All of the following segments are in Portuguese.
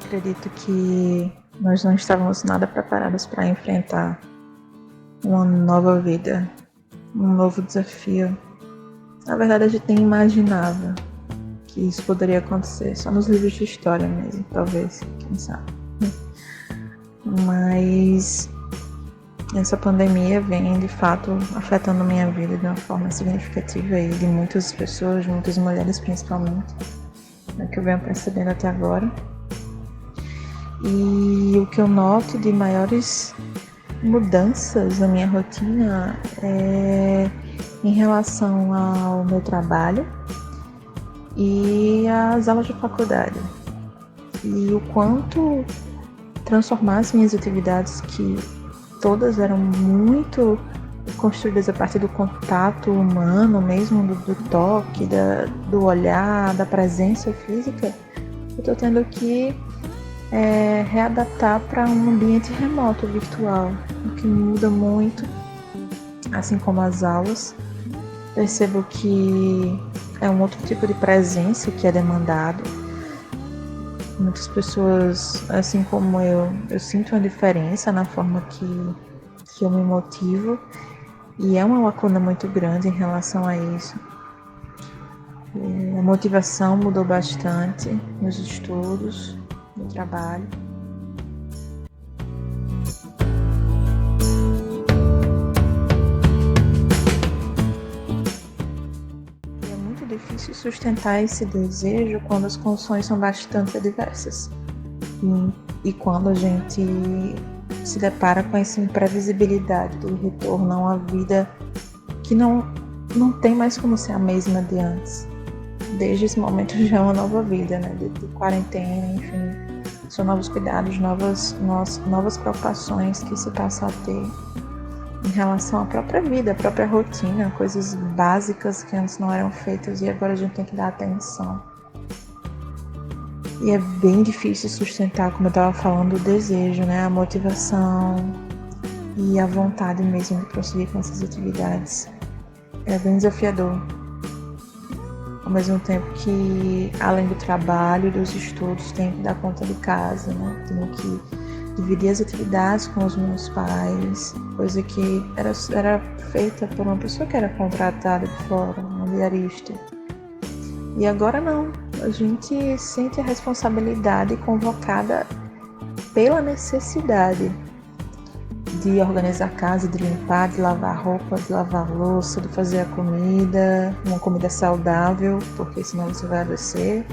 acredito que nós não estávamos nada preparados para enfrentar uma nova vida, um novo desafio. Na verdade, a gente nem imaginava que isso poderia acontecer, só nos livros de história mesmo, talvez, quem sabe. Mas essa pandemia vem, de fato, afetando minha vida de uma forma significativa e de muitas pessoas, muitas mulheres principalmente, que eu venho percebendo até agora. E o que eu noto de maiores mudanças na minha rotina é em relação ao meu trabalho e às aulas de faculdade. E o quanto transformar as minhas atividades, que todas eram muito construídas a partir do contato humano mesmo, do toque, do olhar, da presença física, eu estou tendo que readaptar para um ambiente remoto, virtual, o que muda muito, assim como as aulas. Percebo que é um outro tipo de presença que é demandado. Muitas pessoas, assim como eu sinto uma diferença na forma que eu me motivo, e é uma lacuna muito grande em relação a isso. A motivação mudou bastante nos estudos, no trabalho. E é muito difícil sustentar esse desejo quando as condições são bastante adversas. E quando a gente se depara com essa imprevisibilidade do retorno a uma vida que não tem mais como ser a mesma de antes. Desde esse momento já é uma nova vida, né? De quarentena, enfim. São novos cuidados, novas preocupações que se passa a ter em relação à própria vida, à própria rotina, coisas básicas que antes não eram feitas e agora a gente tem que dar atenção. E é bem difícil sustentar, como eu estava falando, o desejo, né? A motivação e a vontade mesmo de prosseguir com essas atividades. É bem desafiador. Ao mesmo tempo que, além do trabalho e dos estudos, tenho que dar conta de casa, né? Tenho que dividir as atividades com os meus pais, coisa que era feita por uma pessoa que era contratada de fora, uma diarista. E agora não, a gente sente a responsabilidade convocada pela necessidade de organizar a casa, de limpar, de lavar roupa, de lavar louça, de fazer a comida, uma comida saudável, porque senão você vai adoecer,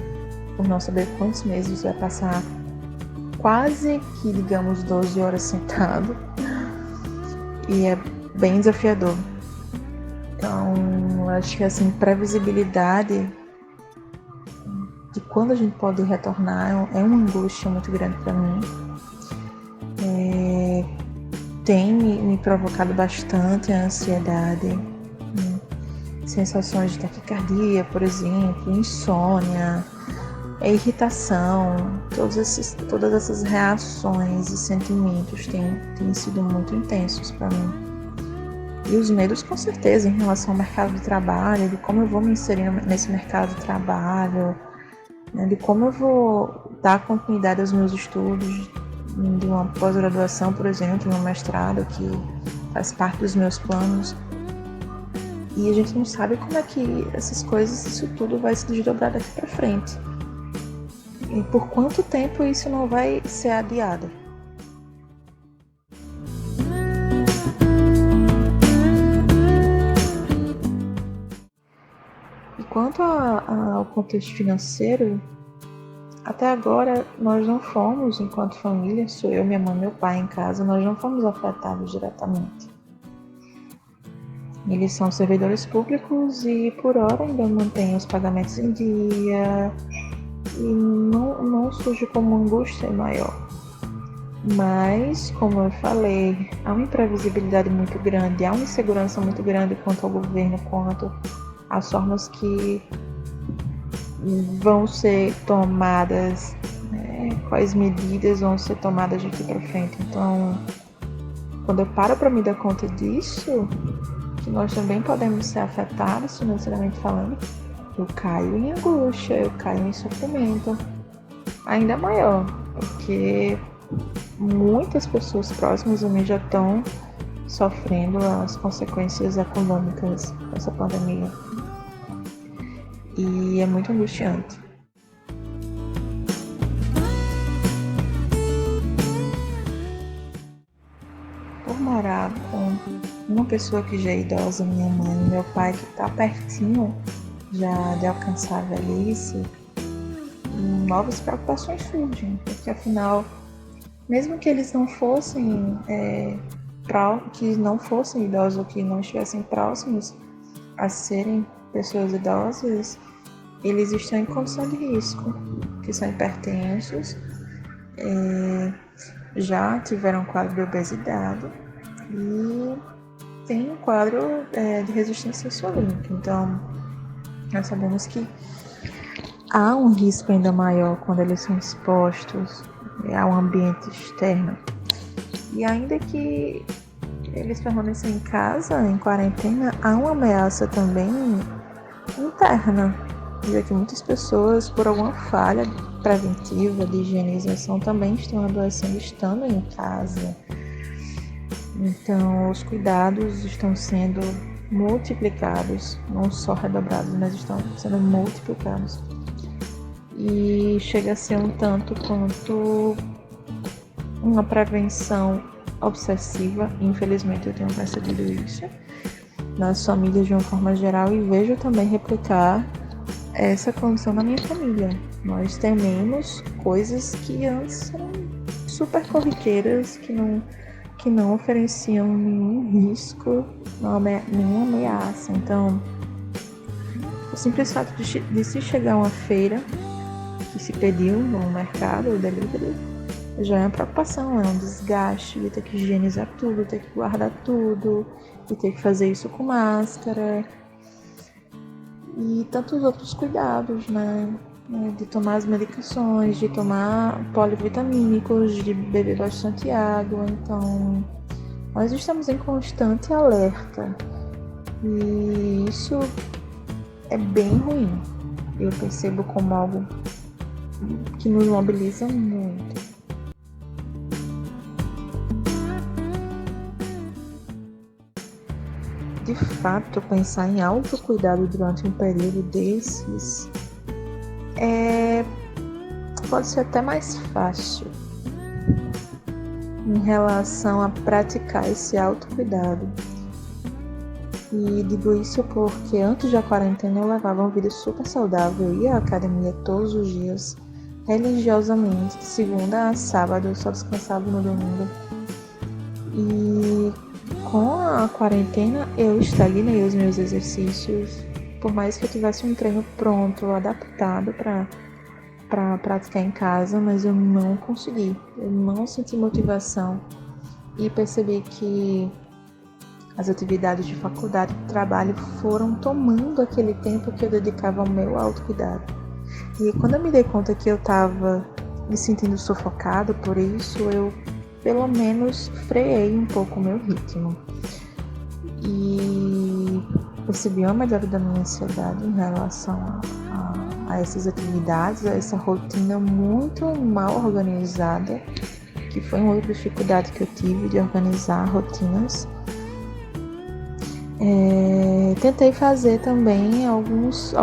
por não saber quantos meses você vai passar quase que, digamos, 12 horas sentado. E é bem desafiador. Então, eu acho que essa imprevisibilidade de quando a gente pode retornar é uma angústia muito grande para mim. Tem me provocado bastante a ansiedade, né? Sensações de taquicardia, por exemplo, insônia, irritação, todas essas reações e sentimentos têm sido muito intensos para mim. E os medos, com certeza, em relação ao mercado de trabalho, de como eu vou me inserir nesse mercado de trabalho, né? De como eu vou dar continuidade aos meus estudos, de uma pós-graduação, por exemplo, um mestrado que faz parte dos meus planos. E a gente não sabe como é que essas coisas, isso tudo vai se desdobrar daqui para frente. E por quanto tempo isso não vai ser adiado. E quanto ao contexto financeiro, até agora nós não fomos, enquanto família, sou eu, minha mãe e meu pai em casa, nós não fomos afetados diretamente. Eles são servidores públicos e por hora ainda mantêm os pagamentos em dia e não surge como angústia maior. Mas, como eu falei, há uma imprevisibilidade muito grande, há uma insegurança muito grande quanto ao governo, quanto às formas que vão ser tomadas, né? Quais medidas vão ser tomadas daqui para frente. Então, quando eu paro para me dar conta disso, que nós também podemos ser afetados financeiramente falando, eu caio em angústia, eu caio em sofrimento ainda maior. porque muitas pessoas próximas a mim já estão sofrendo as consequências econômicas dessa pandemia. E é muito angustiante. Por morar com uma pessoa que já é idosa, minha mãe e meu pai, que está pertinho já de alcançar a velhice, novas preocupações surgem, porque afinal, mesmo que eles não fossem que não fossem idosos ou que não estivessem próximos a serem pessoas idosas, eles estão em condição de risco, que são hipertensos, já tiveram um quadro de obesidade e tem um quadro de resistência insulínica. Então, nós sabemos que há um risco ainda maior quando eles são expostos a um ambiente externo. E ainda que eles permaneçam em casa, em quarentena, há uma ameaça também interna, já que muitas pessoas, por alguma falha preventiva de higienização, também estão adoecendo estando em casa. Então, os cuidados estão sendo multiplicados, não só redobrados, mas estão sendo multiplicados. E chega a ser um tanto quanto uma prevenção obsessiva. Infelizmente eu tenho percebido isso nas famílias de uma forma geral e vejo também replicar essa condição na minha família. Nós tememos coisas que antes eram super corriqueiras, que não ofereciam nenhum risco, nenhuma ameaça. Então, o simples fato de se chegar a uma feira que se pediu no mercado, o delivery, já é uma preocupação, é um desgaste de ter que higienizar tudo, ter que guardar tudo, de ter que fazer isso com máscara e tantos outros cuidados, né? De tomar as medicações, de tomar polivitamínicos, de beber bastante água. Então, nós estamos em constante alerta e isso é bem ruim. Eu percebo como algo que nos mobiliza muito. De fato, pensar em autocuidado durante um período desses pode ser até mais fácil em relação a praticar esse autocuidado. E digo isso porque antes da quarentena eu levava uma vida super saudável, eu ia à academia todos os dias, religiosamente, de segunda a sábado, eu só descansava no domingo. E com a quarentena eu estagnei os meus exercícios, por mais que eu tivesse um treino pronto, adaptado para praticar em casa, mas eu não consegui, eu não senti motivação e percebi que as atividades de faculdade e trabalho foram tomando aquele tempo que eu dedicava ao meu autocuidado. E quando eu me dei conta que eu estava me sentindo sufocado por isso, eu pelo menos freiei um pouco o meu ritmo. E percebi uma melhora da minha ansiedade em relação a essas atividades, a essa rotina muito mal organizada, que foi uma outra dificuldade que eu tive de organizar rotinas. Tentei fazer também algumas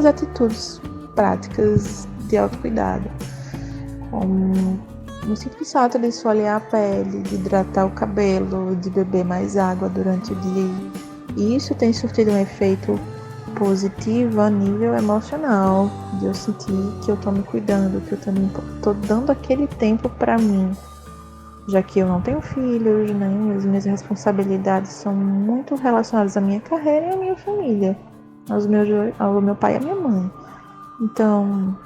atitudes práticas de autocuidado, como no simples fato de esfoliar a pele, de hidratar o cabelo, de beber mais água durante o dia. E isso tem surtido um efeito positivo a nível emocional, de eu sentir que eu estou me cuidando, que eu também estou dando aquele tempo para mim, já que eu não tenho filhos, né? As minhas responsabilidades são muito relacionadas à minha carreira e à minha família, ao meu pai e à minha mãe. Então,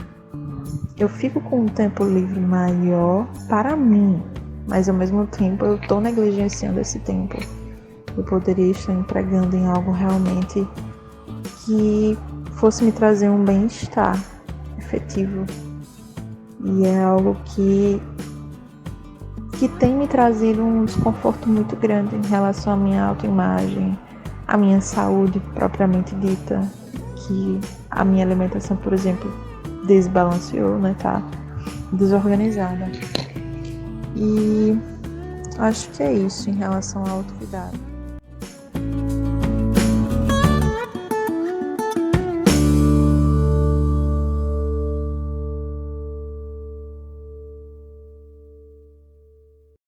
eu fico com um tempo livre maior para mim, mas ao mesmo tempo eu estou negligenciando esse tempo. Eu poderia estar empregando em algo realmente que fosse me trazer um bem-estar efetivo. E é algo que tem me trazido um desconforto muito grande em relação à minha autoimagem, à minha saúde propriamente dita, que a minha alimentação, por exemplo, desbalanceou, né, tá desorganizada. E acho que é isso em relação ao autocuidado.